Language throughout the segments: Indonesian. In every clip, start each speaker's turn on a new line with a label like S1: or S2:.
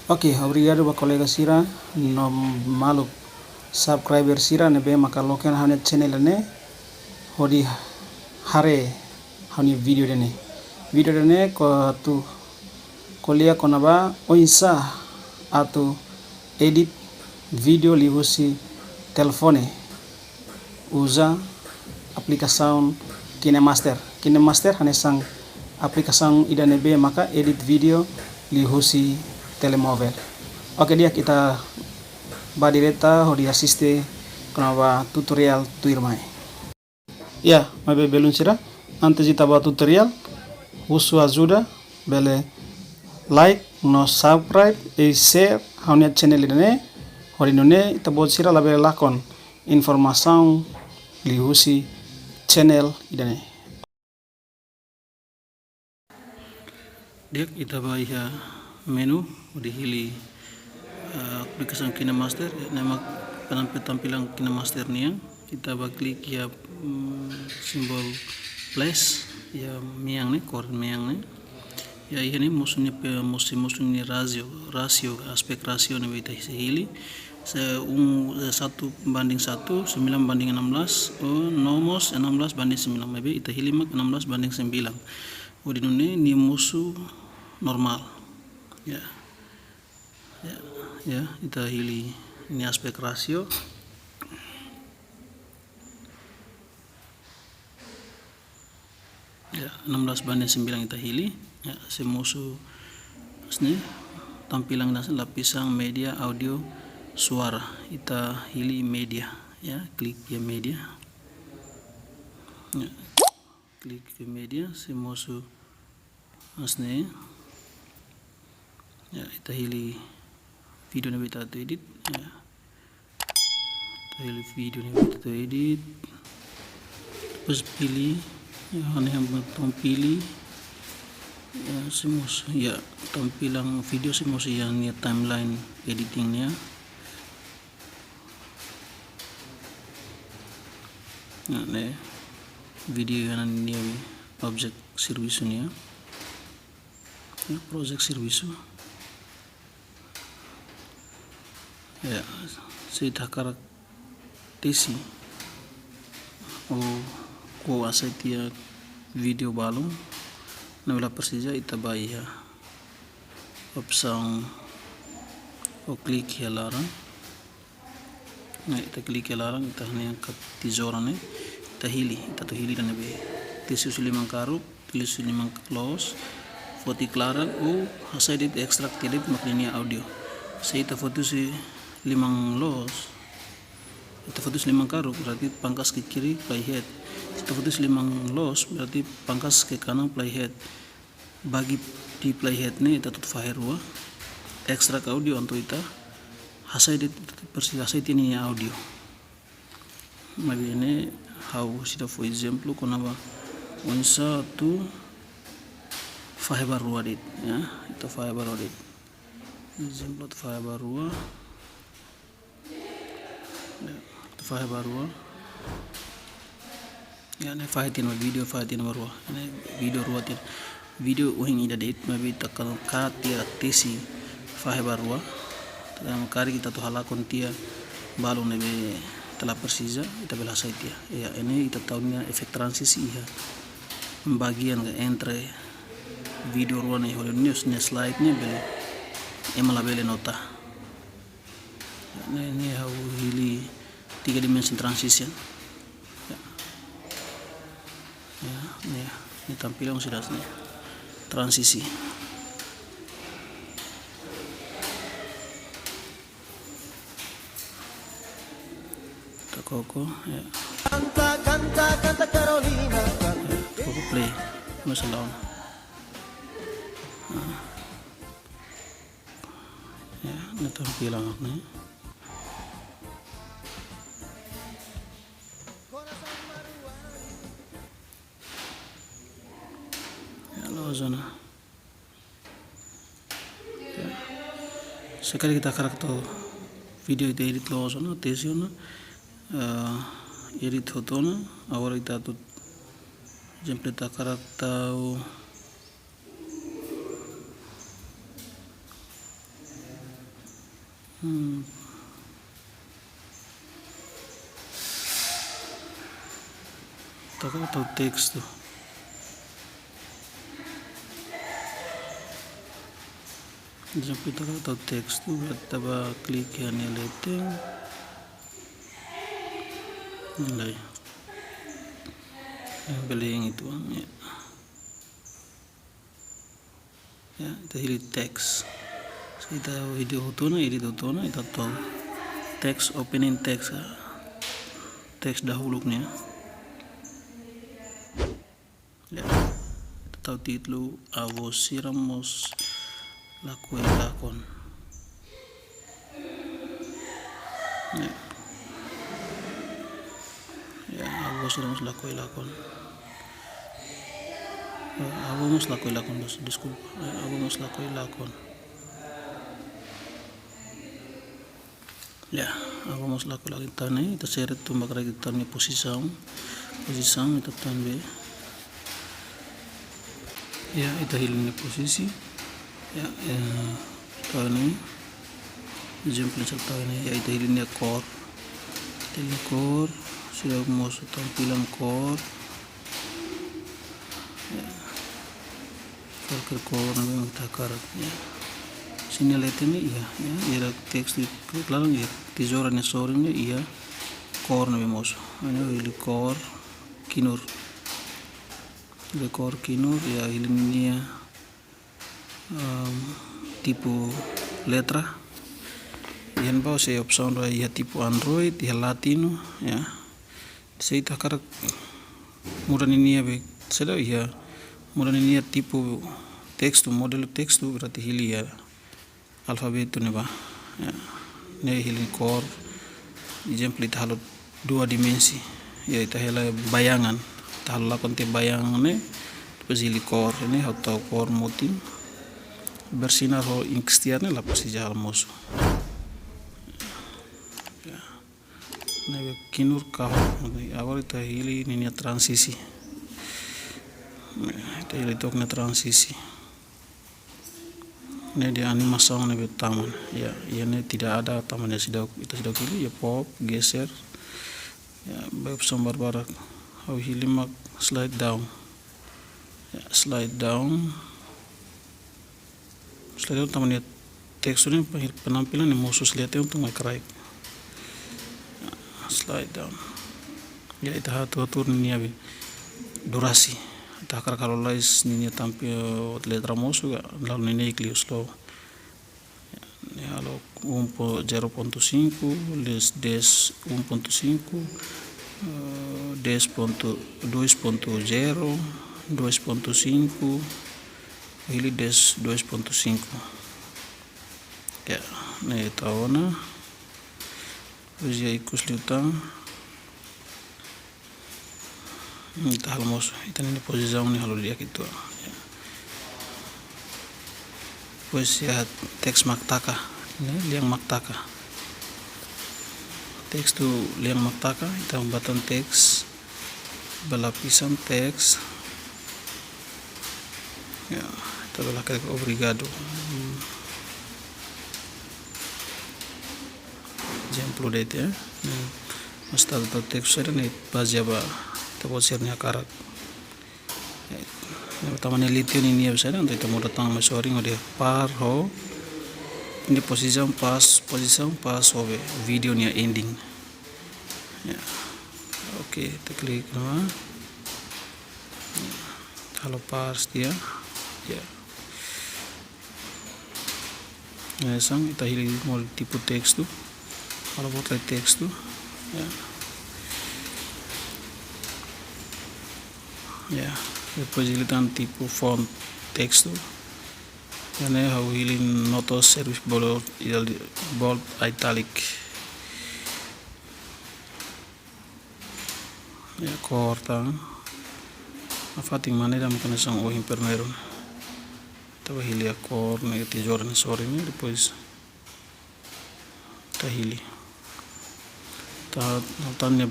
S1: Ok, obrigado a colega Sira no malu subscriber Sira ne be maka loken hanet channel ne hodi hare hani video dene ko tu kolia konaba oinsa atau edit video lihusi telefone usa aplikasi KineMaster hanesang aplikasi idane be maka edit video lihusi telemover. Oke, dia kita badireta hodi asiste kenapa tutorial tuirmai. Ya, mabe belum sira antes kita buat tutorial usu ajuda bele like no subscribe e share haunia channel ini hodi nune kita buat sira labe lakon informasi lihusi channel ini. Dia kita bahaya menu di hili aplikasi KineMaster nama penampilan KineMaster nih kita klik ya simbol plus ya miang nih koren miang nih ya ini musuhnya rasio aspek rasio nih kita hili 1:1 9 banding 16 nomos 16 banding 9 maybe kita hili mak 16 banding 9 udah ini musuh normal ya kita hili ini aspek rasio ya 16 banding 9 kita hili ya semusuh ini tampilan lapisan media audio suara kita hili media ya klik ya media ya, klik ke media semusuh asne ya kita hili video nih kita edit ya kita hili video nih kita edit terus pilih ya yang pilih ya semua ya tampilan video semua yang ya timeline editingnya ya nih video yang ini objek servisunya ya project servisu ya saya karakterisi ko asaitia video balung nabila persija ita ya opsang klik ya larang nah ita klik ya larang ita hanya katizora nih ita hili dan nabe tisu limang karuk tisu limang close foti klaran hasadit ekstrak tidip maklinia audio saya ita foto si limang los kita fokus 5 karuk berarti pangkas ke kiri playhead kita fokus 5 los berarti pangkas ke kanan playhead bagi di playhead nih kita tutup firewall ekstrak audio untuk kita hasil ini audio ini how sida for example kenapa unsa tu fiber ruadit ya itu fiber ruadit example fiber ruadit file baru ya ne fahitin video fahitin baru ne video ruatin video uhing ida date mabi takal katia tesi file baru dalam kari kita tuh halakon tia balon nebe telah persija kita bela saitia ya ini kita tahunya efek transisi ya bagian entre video ruane hole news nya slide nya bele emala bele nota ini how hili 3 dimensi transition ya ini tampilan sudah transisi koko ya kanta Carolina koko play masalah ya ini tampilan nih zona ya. Sekali kita karakter video itu edit lo zona tesona edit foto na awal kita tuh jempleta karakter atau teks tuh. Jam kita atau teks tuh taba klik yang leteng nilai yang beli yang itu ya kita pilih teks. Kita video utuna itu kita tahu teks opening teks dahulunya ya, kita tahu titlu avos iramos lakon ya avos iramos lakon avamos lakon disculpa avamos lakon ya avamos lakon tane kita seret tumbak lagi tane posisão kita tane ya kita hilangnya posisi ya tahun ini jam pencet tahun ini ya itu hilangnya core sudah masuk tampilan core ya core memang takar ya sini lihat ini ya teks di lalang ya tizoran sorenya iya core memang masuk ini hilangnya core kinur ya hilangnya tipe letra yan bawa saya opsi ya tipe Android ya Latino ya saya takar mudah ini ya sudah ya mudah ini ya tipe teks model teks berarti hili ya alfabet nih bah ya ini hili core example itu halo 2 dimensi ya itu hela bayangan halo lakon te bayangan nih terus hili core ini atau core motif bersinar ho inkstiarnya lah pasti jalan musuh ya nah kinur kau awal itu hili ini transisi itu hili toknya transisi ini dia animasi nih taman ya ini tidak ada tamannya sudah pilih ya pop geser ya bab sambar barak how hili mak slide down setelah itu teman lihat teksturnya penampilan yang khusus lihatnya untuk nge-crack slide down ya itu atur ini ya durasi takar kalau lais ini tampil letra musuh lalu ini ikli slow ya halo 0.5 les des 1.5 des 2.0 2.5 ili des 2.5 ya nah itu na terus ya ikus liutang kita halmos itu ini posisi ini halo dia gitu ya. Pues ya teks maktaka ini liang maktaka teks tu liang maktaka itu button teks belapisan teks ya itu adalah klik obrigado exemplo dete ya mas tahu teks ada nih bazaba tabo sernya karak pertama nih litio ini ya bisa nanti kita mau datang masori ngode par ho ini posisi pas hobe video nya ending ya oke kita klik nama kalau pas dia ya nah sang kita pilih mau tipe teks tuh kalau buat teks tuh ya depois ele tem tipe font teks tuh karena how healing notos service bold italic ya corta afating maneira mukana sang o primeiro tava hili a cor né tijor sore né depois tá hili tá notanya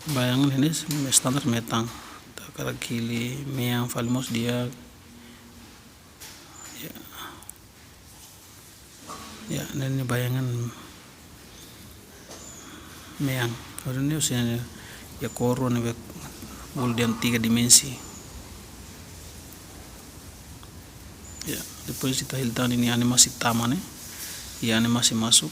S1: bayangan ini standar metang tak kara kili meang falmos dia ya Ya, ini bayangan meang. Ini usianya ya koro nih bul 3 dimensi. Ya, depois kita hiltan ini animasi taman ya animasi masuk.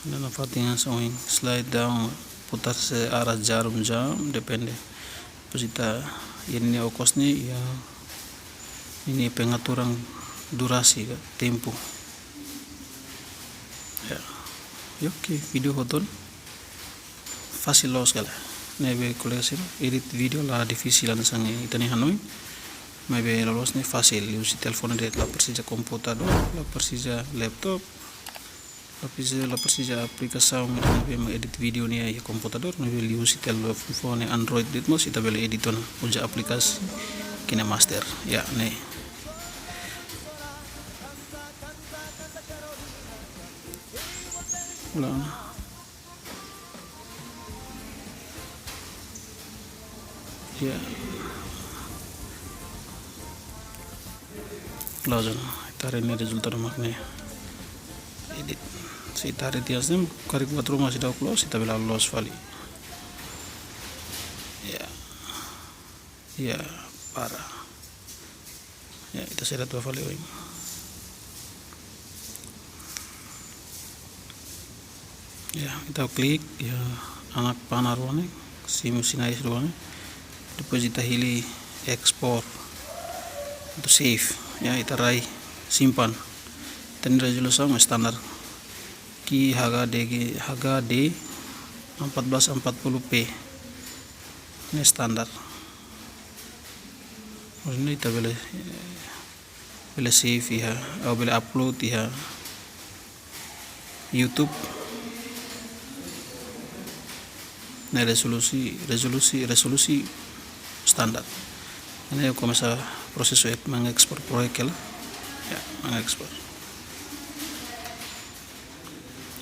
S1: Dan fatingan sewing slide down putar searah jarum jam depende. Terus kita ini okos nih ya ini pengaturan durasi tempo. Ya. Oke, video hoton fasil los kala. Nebe koleksi edit video la divisi lan sange itani hanoi. Maybe lolos nih fasil usi telepon dari la persija computador, la persija laptop, la persija aplikasi maybe edit video nih ya computador, maybe usi telepon Android ditmo kita beli editon uja aplikasi KineMaster ya nih. Ulang. Ya. Lajan, tarik ini resultat maknya edit. Si tarik tiasnya karik buat rumah sudah close, kita bela loss vali. Ya, parah. Ya, kita sedat dua vali oing. Ya, kita klik ya anak panah ruangnya, si mesinais ruangnya. Deposit hili ekspor untuk save ya kita rai simpan dan resolusi standar ki HD 1440p ini standar. Ini kita boleh save ya atau boleh upload ya YouTube. Nah resolusi standar. Ini aku masa proses mengekspor proyek ya mengekspor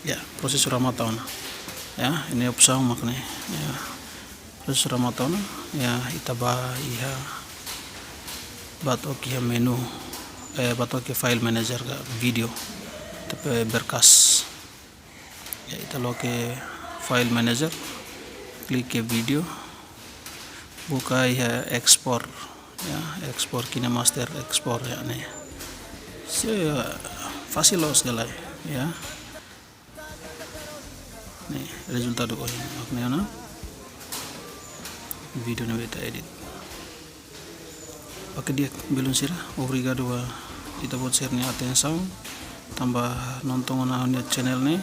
S1: ya proses Ramadan ya ini opsi makanya ya proses Ramadan ya kita ya batok ya menu batok ya file manager ga video tapi berkas ya kita loke file manager klik ke video buka ya ekspor KineMaster ekspor ya nih fasil los galai ya nih resultat do makanya na video nih beta edit pakai dia belum sih obrigado kita buat share nih atenção tambah nonton na channel nih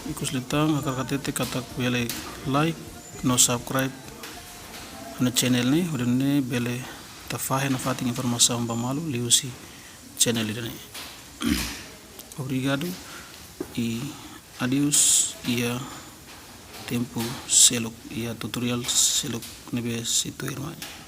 S1: ikus litang akar kata bele like no subscribe na channel nih udah nih bele tafahe na fating informasi malu liusi channel ini. Obrigado e adios ia tempo seluk ia tutorial seluk nebe situ irmãos.